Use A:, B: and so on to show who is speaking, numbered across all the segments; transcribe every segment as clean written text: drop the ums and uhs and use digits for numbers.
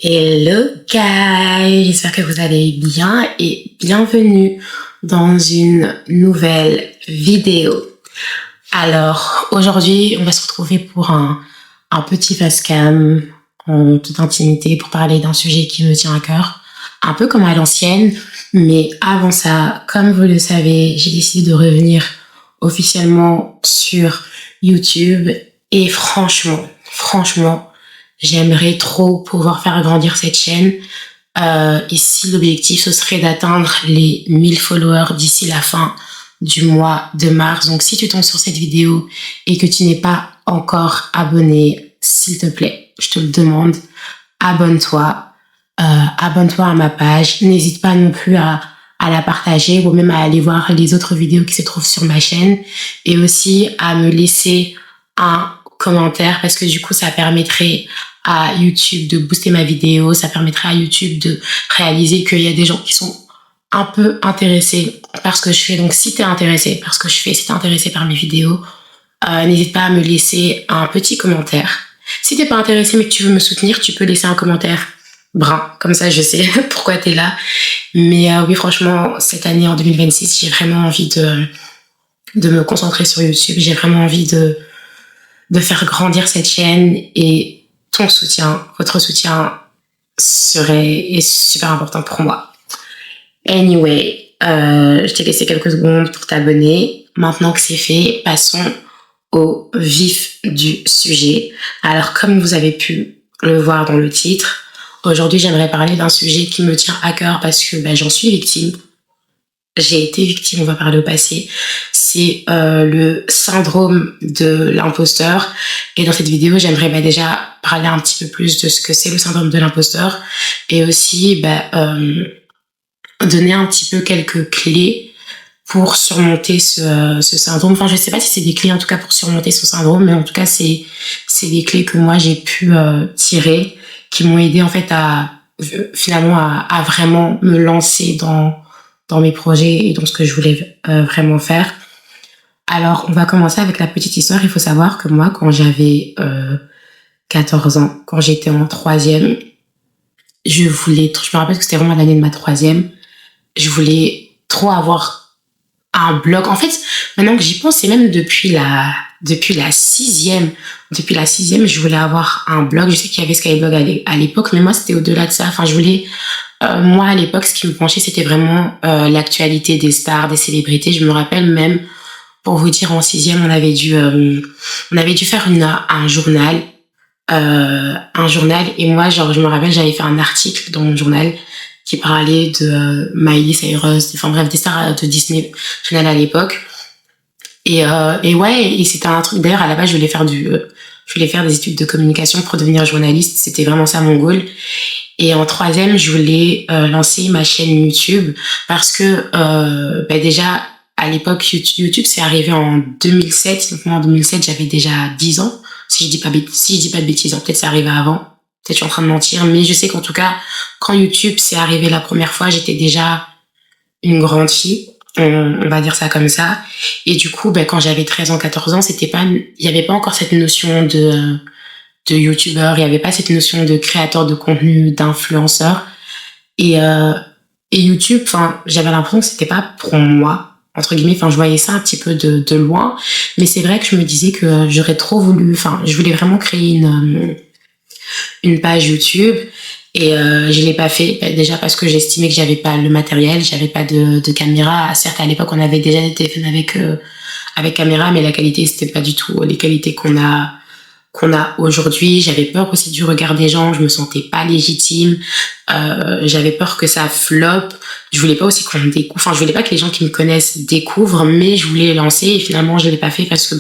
A: Hello guys, j'espère que vous allez bien et bienvenue dans une nouvelle vidéo. Alors aujourd'hui on va se retrouver pour un petit facecam en toute intimité pour parler d'un sujet qui me tient à cœur, un peu comme à l'ancienne, mais avant ça, comme vous le savez, j'ai décidé de revenir officiellement sur YouTube et franchement, j'aimerais trop pouvoir faire grandir cette chaîne. Ici, l'objectif, ce serait d'atteindre les 1000 followers d'ici la fin du mois de mars. Donc, si tu tombes sur cette vidéo et que tu n'es pas encore abonné, s'il te plaît, je te le demande, abonne-toi. Abonne-toi à ma page. N'hésite pas non plus à la partager ou même à aller voir les autres vidéos qui se trouvent sur ma chaîne et aussi à me laisser un commentaire parce que du coup, ça permettrait à YouTube de booster ma vidéo, ça permettrait à YouTube de réaliser qu'il y a des gens qui sont un peu intéressés par ce que je fais. Donc, si t'es intéressé par ce que je fais, si t'es intéressé par mes vidéos, n'hésite pas à me laisser un petit commentaire. Si t'es pas intéressé mais que tu veux me soutenir, tu peux laisser un commentaire brun, comme ça je sais pourquoi t'es là. Mais oui, franchement, cette année en 2026, j'ai vraiment envie de me concentrer sur YouTube. J'ai vraiment envie de faire grandir cette chaîne et ton soutien, votre soutien est super important pour moi. Anyway, je t'ai laissé quelques secondes pour t'abonner. Maintenant que c'est fait, passons au vif du sujet. Alors, comme vous avez pu le voir dans le titre, aujourd'hui, j'aimerais parler d'un sujet qui me tient à cœur parce que j'en suis victime. J'ai été victime, on va parler au passé. C'est le syndrome de l'imposteur. Et dans cette vidéo, j'aimerais déjà parler un petit peu plus de ce que c'est le syndrome de l'imposteur et aussi donner un petit peu quelques clés pour surmonter ce syndrome. Enfin, je sais pas si c'est des clés en tout cas pour surmonter ce syndrome, mais en tout cas, c'est des clés que moi j'ai pu tirer, qui m'ont aidé en fait à vraiment me lancer dans mes projets et dans ce que je voulais vraiment faire. Alors, on va commencer avec la petite histoire. Il faut savoir que moi, quand j'avais 14 ans, quand j'étais en troisième, je me rappelle que c'était vraiment l'année de ma troisième, je voulais trop avoir un blog. En fait, maintenant que j'y pense, c'est même depuis la sixième, je voulais avoir un blog. Je sais qu'il y avait Skyblog à l'époque, mais moi, c'était au-delà de ça. Enfin, je voulais... moi, à l'époque, ce qui me penchait, c'était vraiment l'actualité des stars, des célébrités. Je me rappelle même, pour vous dire, en sixième, on avait dû faire un journal. Et moi, je me rappelle, j'avais fait un article dans mon journal qui parlait de Miley Cyrus, enfin bref, des stars de Disney Channel à l'époque. Et c'était un truc, d'ailleurs, à la base, je voulais faire des études de communication pour devenir journaliste. C'était vraiment ça mon goal. Et en troisième, je voulais lancer ma chaîne YouTube parce que déjà, à l'époque, YouTube, c'est arrivé en 2007. Donc moi, en 2007, j'avais déjà 10 ans. Si je dis pas de bêtises, peut-être c'est arrivé avant. Peut-être je suis en train de mentir. Mais je sais qu'en tout cas, quand YouTube s'est arrivé la première fois, j'étais déjà une grande fille. On va dire ça comme ça. Et du coup, quand j'avais 13 ans, 14 ans, il y avait pas encore cette notion de youtubeur, il y avait pas cette notion de créateur de contenu, d'influenceur. Et YouTube, enfin, j'avais l'impression que c'était pas pour moi, entre guillemets. Enfin, je voyais ça un petit peu de loin. Mais c'est vrai que je me disais que j'aurais trop voulu, enfin, je voulais vraiment créer une page YouTube. Et je l'ai pas fait, déjà parce que j'estimais que j'avais pas le matériel, j'avais pas de caméra. Certes, à l'époque, on avait déjà des téléphones avec caméra, mais la qualité, c'était pas du tout les qualités qu'on a aujourd'hui. J'avais peur aussi du regard des gens, je me sentais pas légitime, j'avais peur que ça flop. Je voulais pas aussi qu'on me découvre, enfin, je voulais pas que les gens qui me connaissent découvrent, mais je voulais lancer et finalement, je l'ai pas fait parce que,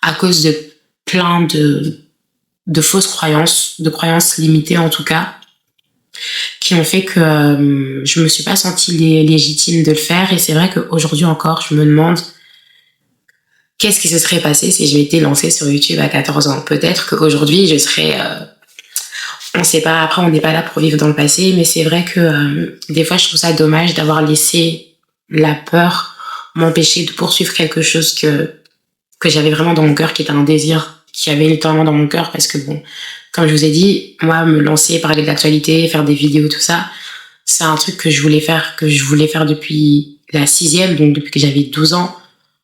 A: à cause de plein de fausses croyances, de croyances limitées en tout cas, qui ont fait que je me suis pas sentie légitime de le faire. Et c'est vrai qu'aujourd'hui encore, je me demande qu'est-ce qui se serait passé si je m'étais lancée sur YouTube à 14 ans. Peut-être qu'aujourd'hui, je serais... on sait pas, après, on n'est pas là pour vivre dans le passé, mais c'est vrai que des fois, je trouve ça dommage d'avoir laissé la peur m'empêcher de poursuivre quelque chose que j'avais vraiment dans mon cœur, qui était un désir qui avait littéralement dans mon cœur, parce que comme je vous ai dit, moi, me lancer, parler de l'actualité, faire des vidéos, tout ça, c'est un truc que je voulais faire depuis la sixième, donc depuis que j'avais 12 ans.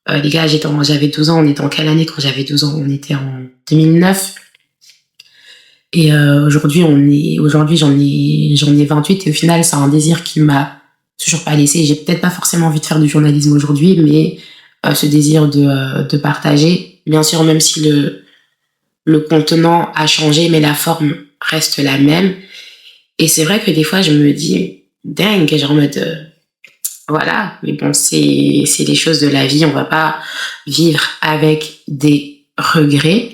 A: Les gars, j'avais 12 ans, on était en quelle année quand j'avais 12 ans? On était en 2009. Et aujourd'hui, j'en ai 28 et au final, c'est un désir qui m'a toujours pas laissé. J'ai peut-être pas forcément envie de faire du journalisme aujourd'hui, mais ce désir de partager, bien sûr, même si le contenant a changé, mais la forme reste la même. Et c'est vrai que des fois, je me dis, dingue, genre en mode, voilà, mais bon, c'est les choses de la vie, on va pas vivre avec des regrets.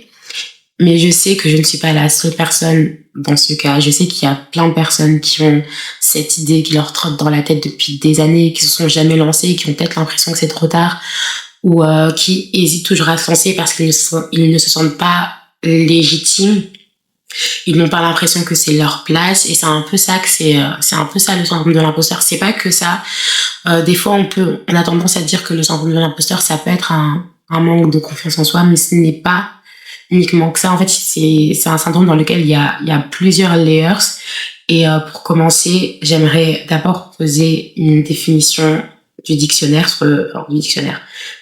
A: Mais je sais que je ne suis pas la seule personne dans ce cas. Je sais qu'il y a plein de personnes qui ont cette idée qui leur trotte dans la tête depuis des années, qui se sont jamais lancées, qui ont peut-être l'impression que c'est trop tard, ou qui hésitent toujours à se lancer parce qu'ils ne se sentent pas légitimes. Ils n'ont pas l'impression que c'est leur place, et c'est un peu ça le syndrome de l'imposteur. C'est pas que ça. Des fois, on a tendance à dire que le syndrome de l'imposteur, ça peut être un manque de confiance en soi, mais ce n'est pas uniquement que ça. En fait, c'est un syndrome dans lequel il y a plusieurs layers. Et pour commencer, j'aimerais d'abord poser une définition du dictionnaire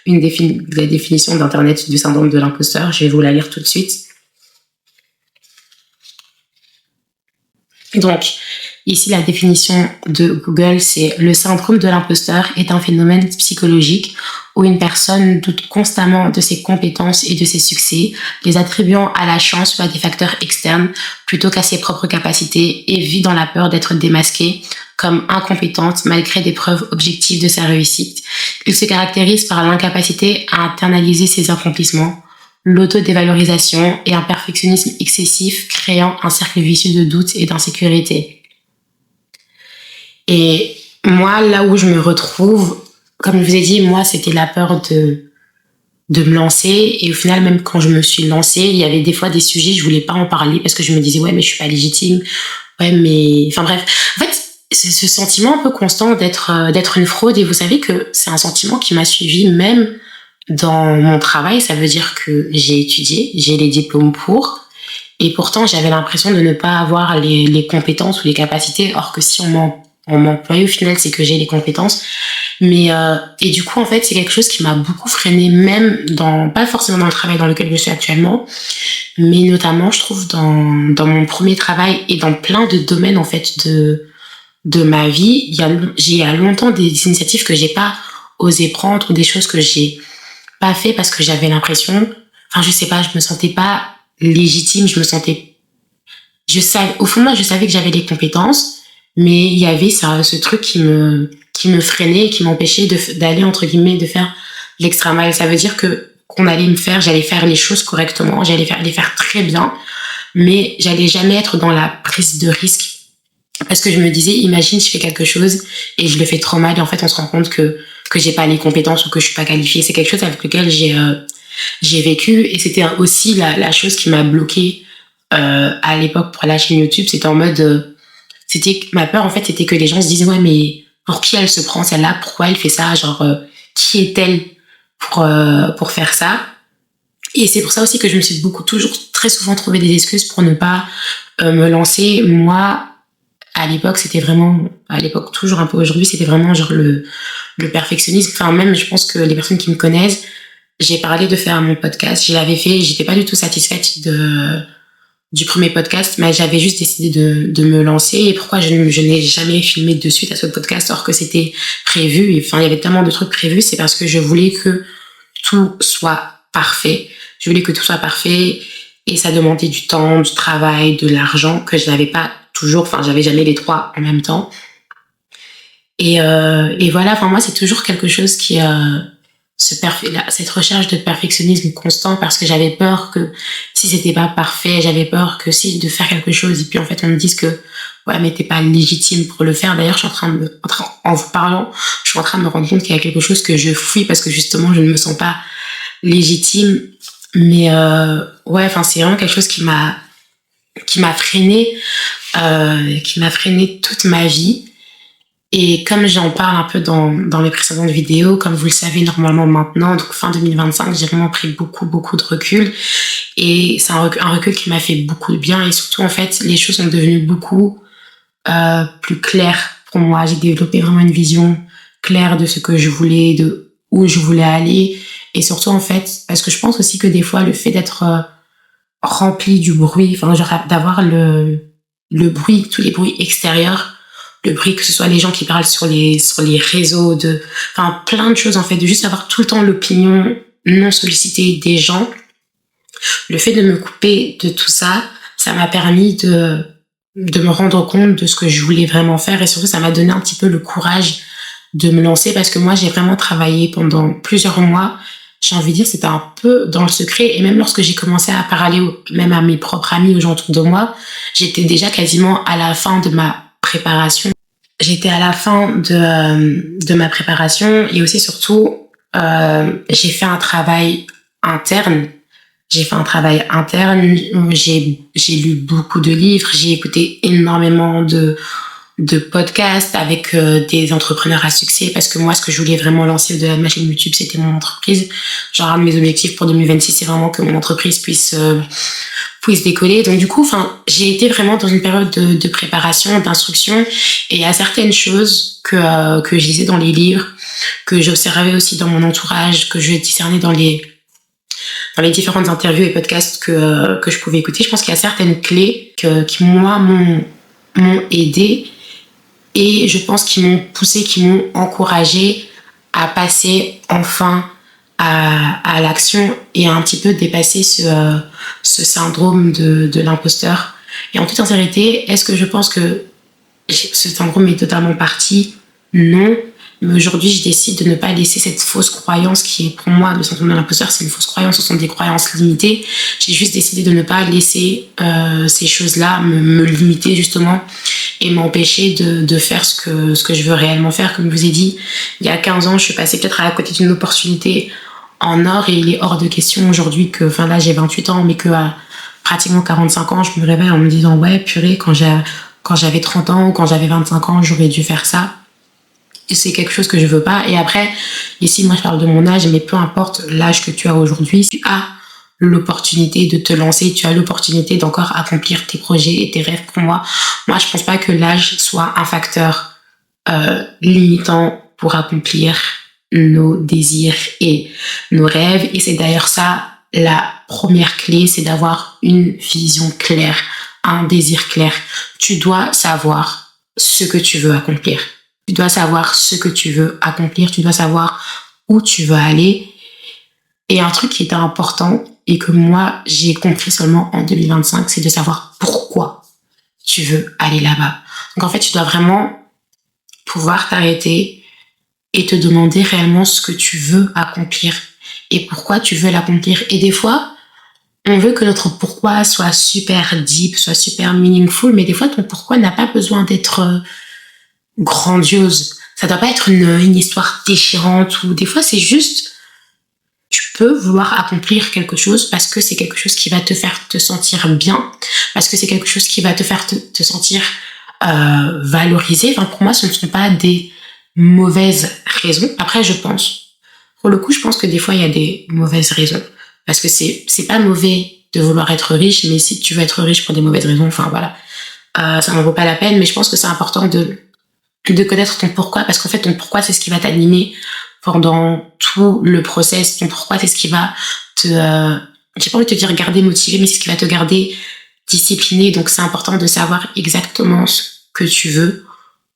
A: la définition d'internet du syndrome de l'imposteur. Je vais vous la lire tout de suite. Donc, ici, la définition de Google, c'est: le syndrome de l'imposteur est un phénomène psychologique où une personne doute constamment de ses compétences et de ses succès, les attribuant à la chance ou à des facteurs externes plutôt qu'à ses propres capacités, et vit dans la peur d'être démasquée comme incompétente malgré des preuves objectives de sa réussite. Il se caractérise par l'incapacité à internaliser ses accomplissements, l'autodévalorisation et un perfectionnisme excessif, créant un cercle vicieux de doute et d'insécurité. Et moi, là où je me retrouve, comme je vous ai dit, moi, c'était la peur de me lancer. Et au final, même quand je me suis lancée, il y avait des fois des sujets, je voulais pas en parler parce que je me disais, ouais, mais je suis pas légitime. Ouais, mais... Enfin bref. En fait, c'est ce sentiment un peu constant d'être une fraude. Et vous savez que c'est un sentiment qui m'a suivi même dans mon travail. Ça veut dire que j'ai étudié, j'ai les diplômes pour, et pourtant j'avais l'impression de ne pas avoir les compétences ou les capacités, or que si on m'emploie au final, c'est que j'ai les compétences. Mais et du coup, en fait, c'est quelque chose qui m'a beaucoup freinée, même pas forcément dans le travail dans lequel je suis actuellement, mais notamment, je trouve, dans mon premier travail et dans plein de domaines, en fait, de ma vie. Il y a longtemps des initiatives que j'ai pas osé prendre, ou des choses que j'ai pas fait parce que j'avais l'impression, enfin, je sais pas, je me sentais pas légitime, au fond de moi, je savais que j'avais les compétences, mais il y avait ce truc qui me freinait et qui m'empêchait d'aller, entre guillemets, de faire l'extra mile. Ça veut dire que j'allais faire les choses correctement, j'allais les faire très bien, mais j'allais jamais être dans la prise de risque. Parce que je me disais, imagine, je fais quelque chose et je le fais trop mal, et en fait, on se rend compte que j'ai pas les compétences ou que je suis pas qualifiée. C'est quelque chose avec lequel j'ai vécu, et c'était aussi la chose qui m'a bloquée à l'époque pour la chaîne YouTube. C'était en mode, ma peur, en fait, c'était que les gens se disent, ouais, mais pour qui elle se prend celle-là, pourquoi elle fait ça, genre qui est-elle pour faire ça. Et c'est pour ça aussi que je me suis toujours très souvent trouvé des excuses pour ne pas me lancer. Moi, à l'époque, toujours un peu aujourd'hui, c'était vraiment genre le perfectionnisme. Enfin, même, je pense que les personnes qui me connaissent, j'ai parlé de faire mon podcast, je l'avais fait, j'étais pas du tout satisfaite du premier podcast, mais j'avais juste décidé de me lancer. Et pourquoi je n'ai jamais filmé de suite à ce podcast, alors que c'était prévu, et enfin, il y avait tellement de trucs prévus, c'est parce que je voulais que tout soit parfait. Je voulais que tout soit parfait, et ça demandait du temps, du travail, de l'argent, que je n'avais pas toujours, enfin, j'avais jamais les trois en même temps. Et voilà, enfin, moi, c'est toujours quelque chose qui, cette recherche de perfectionnisme constant, parce que j'avais peur que si c'était pas parfait, j'avais peur que de faire quelque chose, et puis en fait, on me dise que, ouais, mais t'es pas légitime pour le faire. D'ailleurs, en vous parlant, je suis en train de me rendre compte qu'il y a quelque chose que je fuis parce que justement, je ne me sens pas légitime. Mais ouais, enfin, c'est vraiment quelque chose qui m'a freinée toute ma vie. Et comme j'en parle un peu dans mes précédentes vidéos, comme vous le savez normalement maintenant, donc fin 2025, j'ai vraiment pris beaucoup de recul. Et c'est un recul qui m'a fait beaucoup de bien. Et surtout, en fait, les choses sont devenues beaucoup plus claires pour moi. J'ai développé vraiment une vision claire de ce que je voulais, de où je voulais aller. Et surtout, en fait, parce que je pense aussi que des fois, le fait d'être rempli du bruit, enfin, genre d'avoir le bruit, tous les bruits extérieurs, le bruit, que ce soit les gens qui parlent sur les réseaux, enfin, plein de choses, en fait, de juste avoir tout le temps l'opinion non sollicitée des gens. Le fait de me couper de tout ça, ça m'a permis de me rendre compte de ce que je voulais vraiment faire, et surtout, ça m'a donné un petit peu le courage de me lancer, parce que moi, j'ai vraiment travaillé pendant plusieurs mois. J'ai envie de dire, c'était un peu dans le secret, et même lorsque j'ai commencé à parler même à mes propres amis, aux gens autour de moi, j'étais déjà quasiment à la fin de ma préparation. J'étais à la fin de ma préparation, et aussi surtout, j'ai fait un travail interne. J'ai fait un travail interne, j'ai lu beaucoup de livres, j'ai écouté énormément de podcasts avec des entrepreneurs à succès, parce que moi, ce que je voulais vraiment lancer de ma chaîne YouTube, c'était mon entreprise. Genre, un de mes objectifs pour 2026, c'est vraiment que mon entreprise puisse décoller. Donc, du coup, enfin, j'ai été vraiment dans une période de préparation, d'instruction, et il y a certaines choses que je lisais dans les livres, que j'observais aussi dans mon entourage, que je discernais dans les différentes interviews et podcasts que je pouvais écouter. Je pense qu'il y a certaines clés qui, moi, m'ont aidé, et je pense qu'ils m'ont poussé, qu'ils m'ont encouragé à passer enfin à l'action, et à un petit peu dépasser ce syndrome de l'imposteur. Et en toute sincérité, est-ce que je pense que ce syndrome est totalement parti? Non. Mais aujourd'hui, je décide de ne pas laisser cette fausse croyance qui est, pour moi, le syndrome de l'imposteur, c'est une fausse croyance, ce sont des croyances limitées. J'ai juste décidé de ne pas laisser ces choses-là me limiter, justement, et m'empêcher de faire ce que je veux réellement faire. Comme je vous ai dit, il y a 15 ans, je suis passée peut-être à côté d'une opportunité en or, et il est hors de question aujourd'hui que, enfin là, j'ai 28 ans, mais qu'à pratiquement 45 ans, je me réveille en me disant, ouais, purée, quand j'avais 30 ans ou quand j'avais 25 ans, j'aurais dû faire ça. Et c'est quelque chose que je veux pas. Et après, ici, moi, je parle de mon âge, mais peu importe l'âge que tu as aujourd'hui, tu as l'opportunité de te lancer, tu as l'opportunité d'encore accomplir tes projets et tes rêves. Pour moi, je pense pas que l'âge soit un facteur limitant pour accomplir nos désirs et nos rêves. Et c'est d'ailleurs ça, la première clé, c'est d'avoir une vision claire, un désir clair. Tu dois savoir ce que tu veux accomplir. Tu dois savoir ce que tu veux accomplir, tu dois savoir où tu veux aller. Et un truc qui est important, et que moi, j'ai compris seulement en 2025, c'est de savoir pourquoi tu veux aller là-bas. Donc en fait, tu dois vraiment pouvoir t'arrêter et te demander réellement ce que tu veux accomplir et pourquoi tu veux l'accomplir. Et des fois, on veut que notre pourquoi soit super deep, soit super meaningful, mais des fois, ton pourquoi n'a pas besoin d'être grandiose. Ça doit pas être une histoire déchirante, ou des fois, c'est juste, tu peux vouloir accomplir quelque chose parce que c'est quelque chose qui va te faire te sentir bien, parce que c'est quelque chose qui va te faire te sentir valorisé. Enfin, pour moi, ce ne sont pas des mauvaises raisons. Après, pour le coup, je pense que des fois, il y a des mauvaises raisons. Parce que c'est pas mauvais de vouloir être riche, mais si tu veux être riche pour des mauvaises raisons, enfin voilà, ça n'en vaut pas la peine. Mais je pense que c'est important de connaître ton pourquoi, parce qu'en fait, ton pourquoi, c'est ce qui va t'animer pendant tout le process. Ton pourquoi, c'est ce qui va te, j'ai pas envie de te dire garder motivé, mais c'est ce qui va te garder discipliné. Donc, c'est important de savoir exactement ce que tu veux,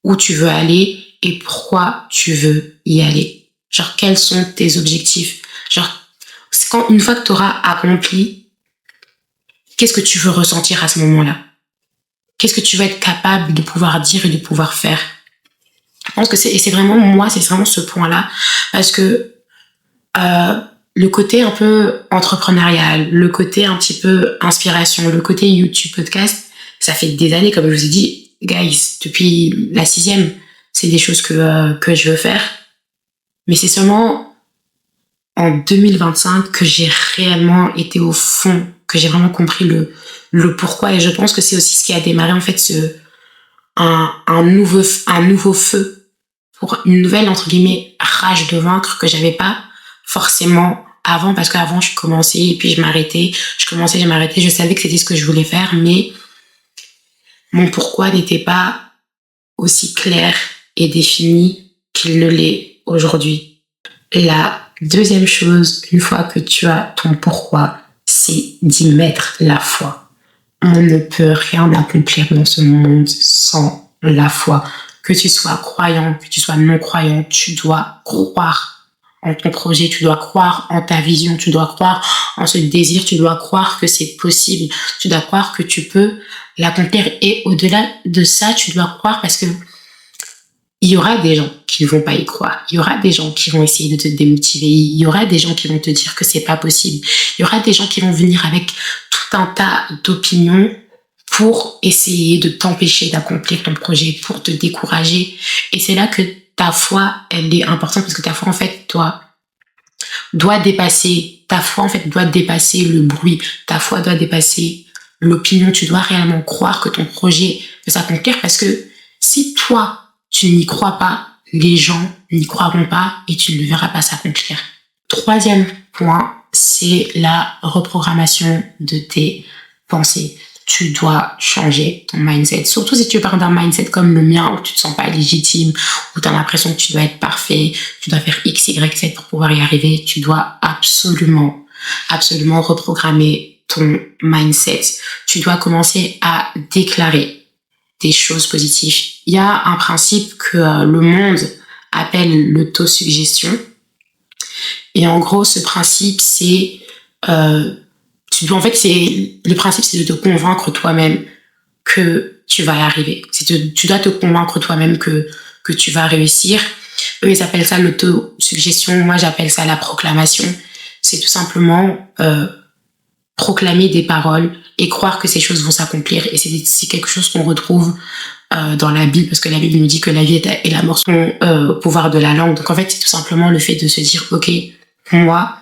A: où tu veux aller et pourquoi tu veux y aller. Genre, quels sont tes objectifs? Genre, c'est une fois que tu auras accompli, qu'est-ce que tu veux ressentir à ce moment-là? Qu'est-ce que tu vas être capable de pouvoir dire et de pouvoir faire? Je pense que c'est vraiment ce point-là, parce que le côté un peu entrepreneurial, le côté un petit peu inspiration, le côté YouTube podcast, ça fait des années, comme je vous ai dit, guys, depuis la 6e, c'est des choses que je veux faire. Mais c'est seulement en 2025 que j'ai réellement été au fond, que j'ai vraiment compris le pourquoi. Et je pense que c'est aussi ce qui a démarré en fait un nouveau feu pour une nouvelle, entre guillemets, rage de vaincre que j'avais pas forcément avant, parce qu'avant, je commençais et puis je m'arrêtais. Je commençais, je m'arrêtais. Je savais que c'était ce que je voulais faire, mais mon pourquoi n'était pas aussi clair et défini qu'il ne l'est aujourd'hui. La deuxième chose, une fois que tu as ton pourquoi, c'est d'y mettre la foi. On ne peut rien accomplir dans ce monde sans la foi. Que tu sois croyant, que tu sois non-croyant, tu dois croire en ton projet, tu dois croire en ta vision, tu dois croire en ce désir, tu dois croire que c'est possible, tu dois croire que tu peux l'accomplir. Et au-delà de ça, tu dois croire parce que il y aura des gens qui ne vont pas y croire. Il y aura des gens qui vont essayer de te démotiver. Il y aura des gens qui vont te dire que c'est pas possible. Il y aura des gens qui vont venir avec tout un tas d'opinions pour essayer de t'empêcher d'accomplir ton projet, pour te décourager. Et c'est là que ta foi, elle est importante parce que ta foi, en fait, doit dépasser le bruit. Ta foi doit dépasser l'opinion. Tu dois réellement croire que ton projet peut s'accomplir parce que si toi, tu n'y crois pas, les gens n'y croiront pas et tu ne le verras pas s'accomplir. Troisième point, c'est la reprogrammation de tes pensées. Tu dois changer ton mindset. Surtout si tu pars d'un mindset comme le mien où tu te sens pas légitime, où tu as l'impression que tu dois être parfait, tu dois faire X, Y, Z pour pouvoir y arriver. Tu dois absolument reprogrammer ton mindset. Tu dois commencer à déclarer des choses positives. Il y a un principe que le monde appelle l'autosuggestion. Et en gros, ce principe, c'est... le principe, c'est de te convaincre toi-même que tu vas y arriver. Tu dois te convaincre toi-même que tu vas réussir. Eux, ils appellent ça l'autosuggestion. Moi, j'appelle ça la proclamation. C'est tout simplement proclamer des paroles et croire que ces choses vont s'accomplir. Et c'est quelque chose qu'on retrouve dans la Bible, parce que la Bible nous dit que la vie et la mort sont au pouvoir de la langue. Donc en fait, c'est tout simplement le fait de se dire, ok, moi,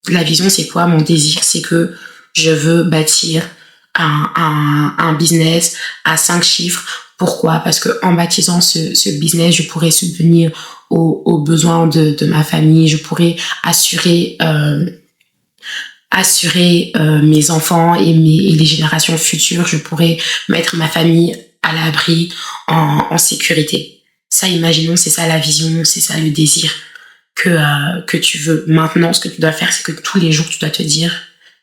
A: la vision, c'est quoi? Mon désir, c'est que je veux bâtir un business à 5 chiffres. Pourquoi? Parce que en bâtissant ce business, je pourrais subvenir aux besoins de ma famille, je pourrais assurer mes enfants et les générations futures, je pourrais mettre ma famille à l'abri, en sécurité. Ça, imaginons, c'est ça la vision, c'est ça le désir que tu veux. Maintenant, ce que tu dois faire, c'est que tous les jours, tu dois te dire,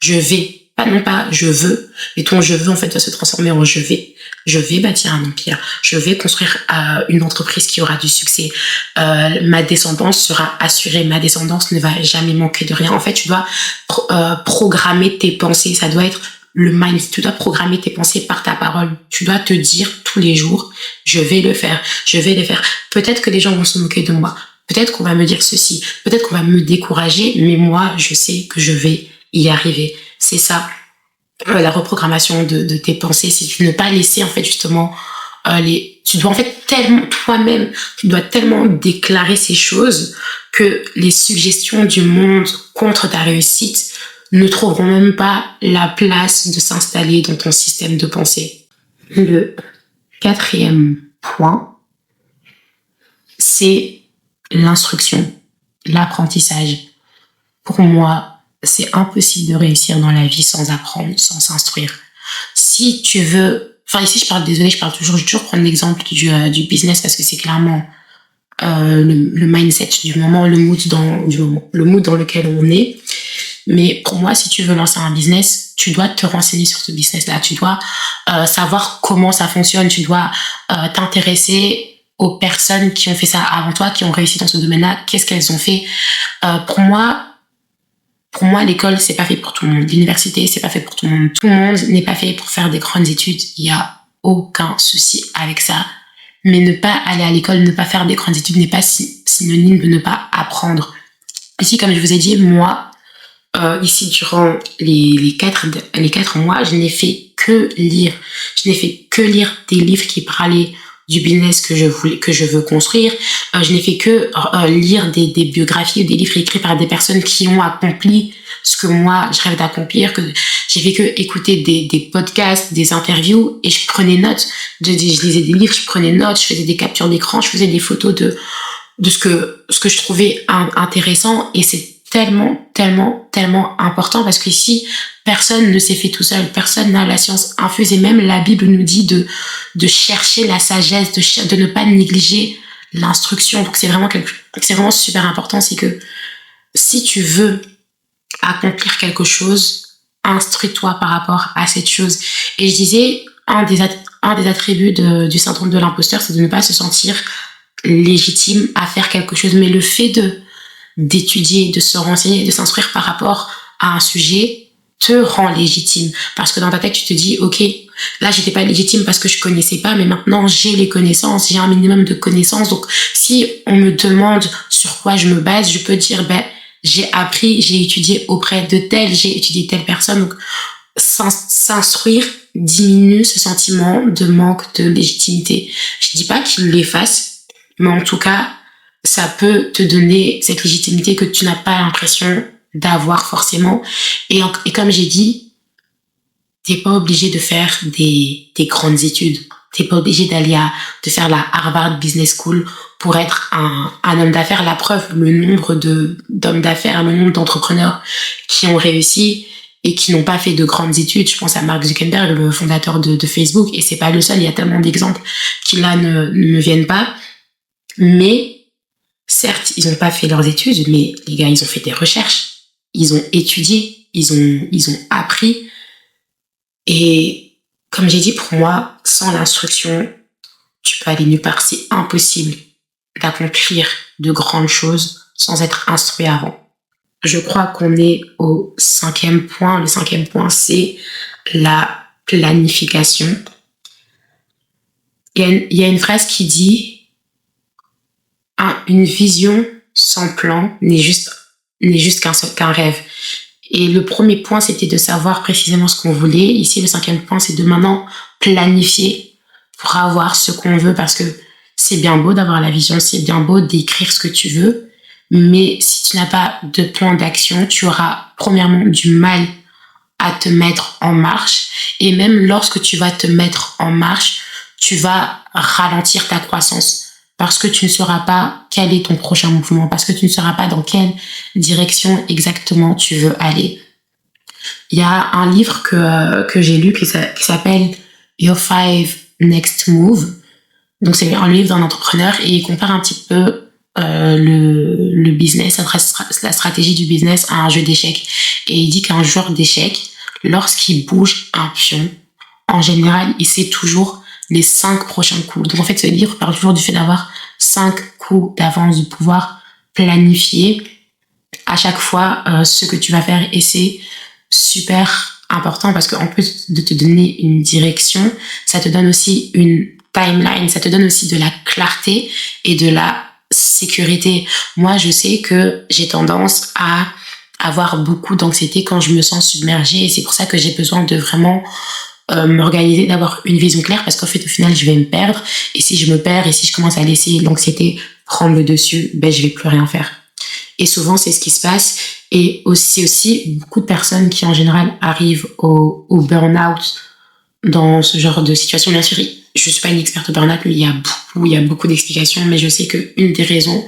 A: je vais, non pas je veux, mais ton je veux, en fait, doit se transformer en je vais. Je vais bâtir un empire. Je vais construire une entreprise qui aura du succès. Ma descendance sera assurée. Ma descendance ne va jamais manquer de rien. En fait, tu dois programmer tes pensées. Ça doit être le mind. Tu dois programmer tes pensées par ta parole. Tu dois te dire tous les jours, je vais le faire. Je vais le faire. Peut-être que les gens vont se moquer de moi. Peut-être qu'on va me dire ceci. Peut-être qu'on va me décourager. Mais moi, je sais que je vais y arriver. C'est ça. La reprogrammation de tes pensées, c'est de ne pas laisser en fait justement tu dois en fait tellement toi-même, tu dois tellement déclarer ces choses que les suggestions du monde contre ta réussite ne trouveront même pas la place de s'installer dans ton système de pensée. Le quatrième point, c'est l'instruction, l'apprentissage. Pour moi, c'est impossible de réussir dans la vie sans apprendre, sans s'instruire. Si tu veux... Enfin, ici, je vais toujours prendre l'exemple du business parce que c'est clairement le mindset du moment, le mood dans lequel on est. Mais pour moi, si tu veux lancer un business, tu dois te renseigner sur ce business-là. Tu dois savoir comment ça fonctionne. Tu dois t'intéresser aux personnes qui ont fait ça avant toi, qui ont réussi dans ce domaine-là. Qu'est-ce qu'elles ont fait? Pour moi, l'école, c'est pas fait pour tout le monde. L'université, c'est pas fait pour tout le monde. Tout le monde n'est pas fait pour faire des grandes études. Il y a aucun souci avec ça. Mais ne pas aller à l'école, ne pas faire des grandes études n'est pas synonyme de ne pas apprendre. Ici, comme je vous ai dit, moi, ici, durant les 4 mois, je n'ai fait que lire. Je n'ai fait que lire des livres qui parlaient du business que je veux construire. Je n'ai fait que lire des biographies ou des livres écrits par des personnes qui ont accompli ce que moi je rêve d'accomplir, que j'ai fait que écouter des podcasts, des interviews, et je prenais note. Je lisais des livres, je prenais note, je faisais des captures d'écran, je faisais des photos de ce que je trouvais intéressant, et c'est tellement important, parce qu'ici, personne ne s'est fait tout seul, personne n'a la science infuse, et même la Bible nous dit de chercher la sagesse, de ne pas négliger l'instruction. Donc c'est vraiment super important, c'est que si tu veux accomplir quelque chose, instruis-toi par rapport à cette chose. Et je disais, un des attributs du syndrome de l'imposteur, c'est de ne pas se sentir légitime à faire quelque chose. Mais le fait d'étudier, de se renseigner, de s'instruire par rapport à un sujet te rend légitime. Parce que dans ta tête, tu te dis, ok, là, j'étais pas légitime parce que je connaissais pas, mais maintenant, j'ai les connaissances, j'ai un minimum de connaissances. Donc, si on me demande sur quoi je me base, je peux dire, j'ai appris, j'ai étudié auprès de tel, j'ai étudié telle personne. Donc, s'instruire diminue ce sentiment de manque de légitimité. Je dis pas qu'il l'efface, mais en tout cas, ça peut te donner cette légitimité que tu n'as pas l'impression d'avoir forcément. Et comme j'ai dit, t'es pas obligé de faire des grandes études. T'es pas obligé de faire la Harvard Business School pour être un homme d'affaires. La preuve, le nombre d'hommes d'affaires, le nombre d'entrepreneurs qui ont réussi et qui n'ont pas fait de grandes études. Je pense à Mark Zuckerberg, le fondateur de Facebook, et c'est pas le seul. Il y a tellement d'exemples qui là ne me viennent pas. Mais certes, ils n'ont pas fait leurs études, mais les gars, ils ont fait des recherches, ils ont étudié, ils ont appris. Et comme j'ai dit, pour moi, sans l'instruction, tu peux aller nulle part. C'est impossible d'accomplir de grandes choses sans être instruit avant. Je crois qu'on est au 5e point. Le 5e point, c'est la planification. Il y a une phrase qui dit une vision sans plan n'est juste qu'un rêve. Et le premier point, c'était de savoir précisément ce qu'on voulait. Ici, le 5e point, c'est de maintenant planifier pour avoir ce qu'on veut, parce que c'est bien beau d'avoir la vision, c'est bien beau d'écrire ce que tu veux, mais si tu n'as pas de plan d'action, tu auras premièrement du mal à te mettre en marche, et même lorsque tu vas te mettre en marche, tu vas ralentir ta croissance, parce que tu ne sauras pas quel est ton prochain mouvement, parce que tu ne sauras pas dans quelle direction exactement tu veux aller. Il y a un livre que j'ai lu qui s'appelle Your 5 Next Move. Donc c'est un livre d'un entrepreneur, et il compare un petit peu le business, la stratégie du business à un jeu d'échecs. Et il dit qu'un joueur d'échecs, lorsqu'il bouge un pion, en général, il sait toujours les 5 prochains coups. Donc en fait, ce livre parle toujours du fait d'avoir 5 coups d'avance, de pouvoir planifier à chaque fois ce que tu vas faire. Et c'est super important, parce qu'en plus de te donner une direction, ça te donne aussi une timeline, ça te donne aussi de la clarté et de la sécurité. Moi, je sais que j'ai tendance à avoir beaucoup d'anxiété quand je me sens submergée, et c'est pour ça que j'ai besoin de vraiment m'organiser, d'avoir une vision claire, parce qu'en fait, au final, je vais me perdre, et si je me perds, et si je commence à laisser l'anxiété prendre le dessus, je vais plus rien faire. Et souvent, c'est ce qui se passe. Et aussi beaucoup de personnes qui, en général, arrivent au burn-out dans ce genre de situation. Bien sûr, je suis pas une experte au burn-out, mais il y a beaucoup d'explications. Mais je sais qu'une des raisons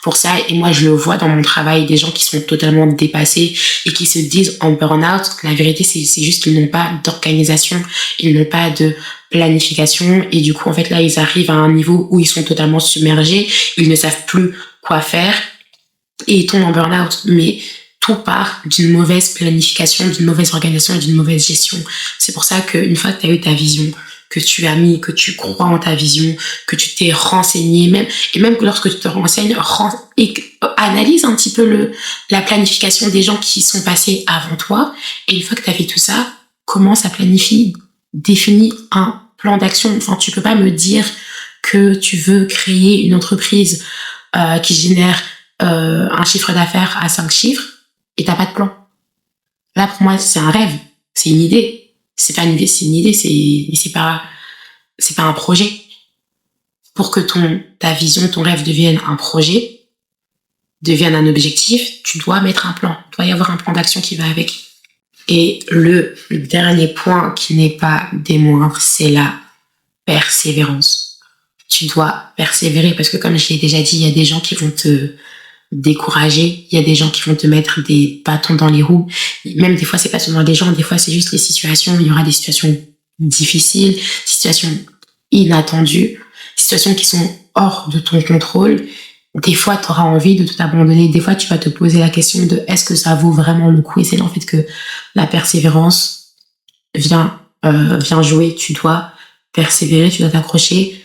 A: pour ça, et moi, je le vois dans mon travail, des gens qui sont totalement dépassés et qui se disent en burn-out, la vérité, c'est juste qu'ils n'ont pas d'organisation, ils n'ont pas de planification. Et du coup, en fait, là, ils arrivent à un niveau où ils sont totalement submergés, ils ne savent plus quoi faire, et ils tombent en burn-out. Mais tout part d'une mauvaise planification, d'une mauvaise organisation et d'une mauvaise gestion. C'est pour ça qu'une fois que tu as eu ta vision, que tu crois en ta vision, que tu t'es renseigné, même que lorsque tu te renseignes, analyse un petit peu la planification des gens qui sont passés avant toi, et une fois que tu as fait tout ça, commence à planifier, définis un plan d'action. Enfin, tu peux pas me dire que tu veux créer une entreprise qui génère un chiffre d'affaires à 5 chiffres, et t'as pas de plan. Là, pour moi, c'est un rêve, c'est une idée. C'est pas une idée, c'est une idée, c'est pas un projet. pour que ta vision, ton rêve devienne un projet, devienne un objectif, tu dois mettre un plan. Il doit y avoir un plan d'action qui va avec. Et le dernier point qui n'est pas des moindres, c'est la persévérance. Tu dois persévérer parce que comme je l'ai déjà dit, il y a des gens qui vont te décourager, il y a des gens qui vont te mettre des bâtons dans les roues. Même des fois, c'est pas seulement des gens, des fois, c'est juste les situations. Il y aura des situations difficiles, situations inattendues, situations qui sont hors de ton contrôle. Des fois, tu auras envie de tout abandonner. Des fois, tu vas te poser la question de est-ce que ça vaut vraiment le coup? Et c'est là, en fait, que la persévérance vient jouer. Tu dois persévérer, tu dois t'accrocher.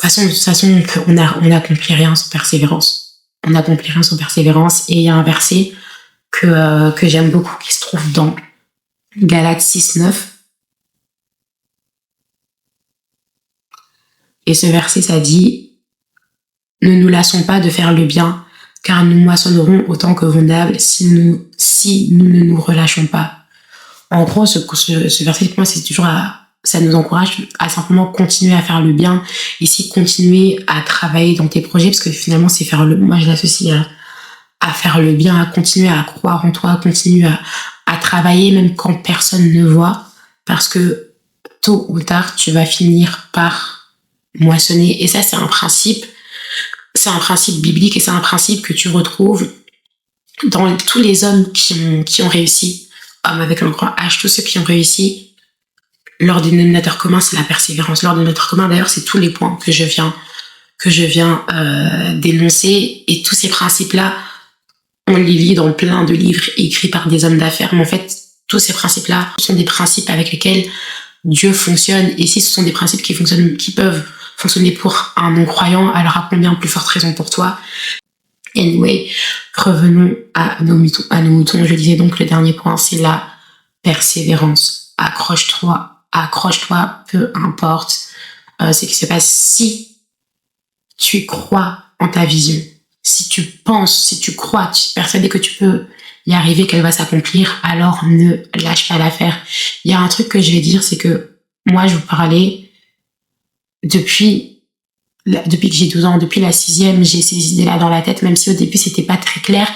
A: De toute façon, on n'accomplit rien sans persévérance. On n'accomplit rien sans persévérance. Et il y a un verset que j'aime beaucoup qui se trouve dans Galates 6:9. Et ce verset, ça dit: ne nous lassons pas de faire le bien, car nous moissonnerons autant que convenable si nous ne nous relâchons pas. En gros, ce verset, pour moi, c'est toujours ça nous encourage à simplement continuer à faire le bien, ici continuer à travailler dans tes projets, parce que finalement, c'est moi je l'associe à faire le bien, à continuer à croire en toi, à continuer à travailler même quand personne ne voit, parce que tôt ou tard, tu vas finir par moissonner. Et ça, c'est un principe biblique et c'est un principe que tu retrouves dans tous les hommes qui ont réussi, hommes avec un grand H, tous ceux qui ont réussi. Leur dénominateur commun, c'est la persévérance. Leur dénominateur commun, d'ailleurs, c'est tous les points que je viens d'énoncer. Et tous ces principes-là, on les lit dans plein de livres écrits par des hommes d'affaires. Mais en fait, tous ces principes-là sont des principes avec lesquels Dieu fonctionne. Et si ce sont des principes qui peuvent fonctionner pour un non-croyant, alors à combien plus forte raison pour toi? Anyway, revenons à nos moutons. Je disais donc le dernier point, c'est la persévérance. Accroche-toi, peu importe ce qui se passe. Si tu crois en ta vision, si tu penses, si tu crois, tu es persuadé que tu peux y arriver, qu'elle va s'accomplir, alors ne lâche pas l'affaire. Il y a un truc que je vais dire, c'est que moi, je vous parlais depuis que j'ai 12 ans, depuis la 6e, j'ai ces idées-là dans la tête, même si au début, c'était pas très clair.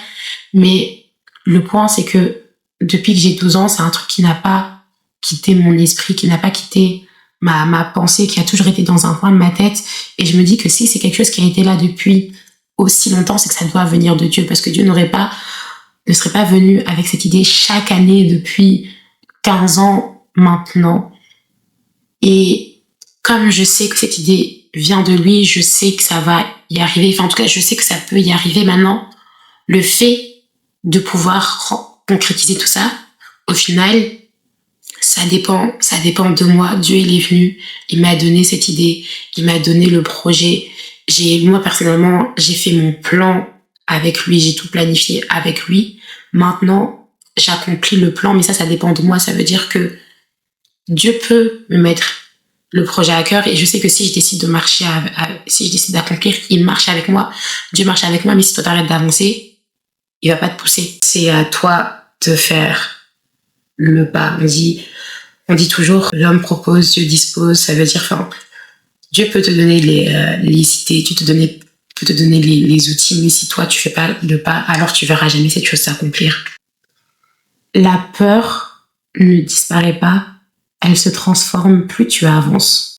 A: Mais le point, c'est que depuis que j'ai 12 ans, c'est un truc qui n'a pas quitté mon esprit, qui n'a pas quitté ma pensée, qui a toujours été dans un coin de ma tête. Et je me dis que si c'est quelque chose qui a été là depuis aussi longtemps, c'est que ça doit venir de Dieu, parce que Dieu ne serait pas venu avec cette idée chaque année depuis 15 ans maintenant. Et comme je sais que cette idée vient de lui, je sais que ça va y arriver. Enfin, en tout cas, je sais que ça peut y arriver maintenant. Le fait de pouvoir concrétiser tout ça, au final, ça dépend de moi. Dieu, il est venu, il m'a donné cette idée, il m'a donné le projet. Moi, personnellement, j'ai fait mon plan avec lui, j'ai tout planifié avec lui. Maintenant, j'accomplis le plan, mais ça dépend de moi. Ça veut dire que Dieu peut me mettre le projet à cœur, et je sais que si je décide de marcher, si je décide d'accomplir, il marche avec moi. Dieu marche avec moi, mais si toi t'arrêtes d'avancer, il va pas te pousser. C'est à toi de faire le pas. On dit toujours, l'homme propose, Dieu dispose. Ça veut dire, Dieu peut te donner les idées, Dieu peut te donner les outils, mais si toi tu fais pas le pas, alors tu verras jamais cette chose s'accomplir. La peur ne disparaît pas, elle se transforme plus tu avances.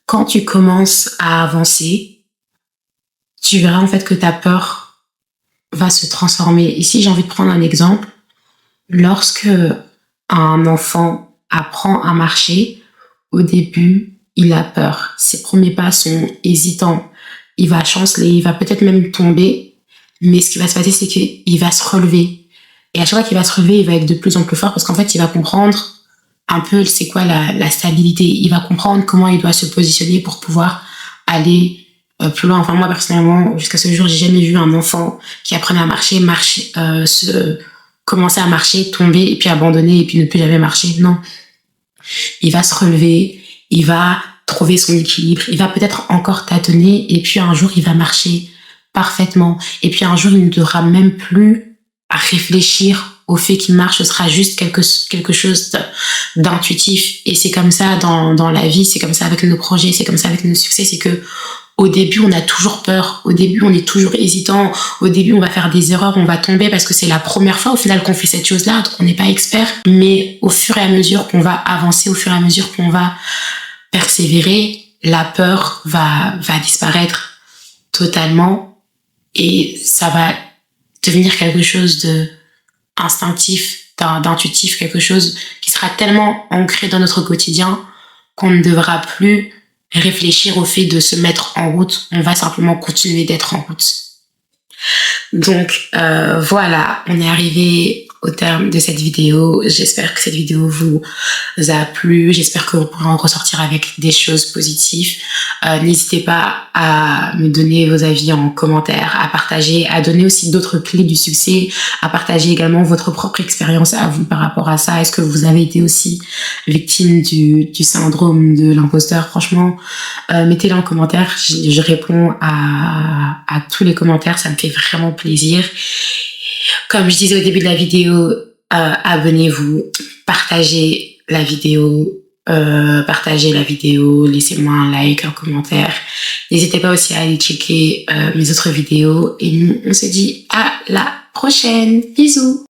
A: Quand tu commences à avancer, tu verras en fait que ta peur va se transformer. Ici, j'ai envie de prendre un exemple. Lorsque un enfant apprend à marcher, au début, il a peur. Ses premiers pas sont hésitants. Il va chanceler, il va peut-être même tomber. Mais ce qui va se passer, c'est qu'il va se relever. Et à chaque fois qu'il va se relever, il va être de plus en plus fort parce qu'en fait, il va comprendre un peu c'est quoi la stabilité. Il va comprendre comment il doit se positionner pour pouvoir aller plus loin. Enfin, moi, personnellement, jusqu'à ce jour, j'ai jamais vu un enfant qui apprenait à marcher, commencer à marcher, tomber et puis abandonner et puis ne plus jamais marcher. Non. Il va se relever, il va trouver son équilibre, il va peut-être encore tâtonner et puis un jour, il va marcher parfaitement. Et puis un jour, il ne devra même plus à réfléchir au fait qu'il marche, ce sera juste quelque chose d'intuitif. Et c'est comme ça dans la vie, c'est comme ça avec nos projets, c'est comme ça avec nos succès, c'est que au début, on a toujours peur. Au début, on est toujours hésitant. Au début, on va faire des erreurs, on va tomber parce que c'est la première fois au final qu'on fait cette chose-là, donc on n'est pas expert. Mais au fur et à mesure qu'on va avancer, au fur et à mesure qu'on va persévérer, la peur va disparaître totalement et ça va devenir quelque chose de instinctif, d'intuitif, quelque chose qui sera tellement ancré dans notre quotidien qu'on ne devra plus réfléchir au fait de se mettre en route. On va simplement continuer d'être en route. Donc voilà, on est arrivé au terme de cette vidéo. J'espère que cette vidéo vous a plu. J'espère que vous pourrez en ressortir avec des choses positives. N'hésitez pas à me donner vos avis en commentaire, à partager, à donner aussi d'autres clés du succès, à partager également votre propre expérience à vous par rapport à ça. Est-ce que vous avez été aussi victime du syndrome de l'imposteur? Franchement, mettez-le en commentaire. Je réponds à tous les commentaires. Ça me fait vraiment plaisir. Comme je disais au début de la vidéo, abonnez-vous, partagez la vidéo, laissez-moi un like, un commentaire. N'hésitez pas aussi à aller checker mes autres vidéos et nous, on se dit à la prochaine. Bisous!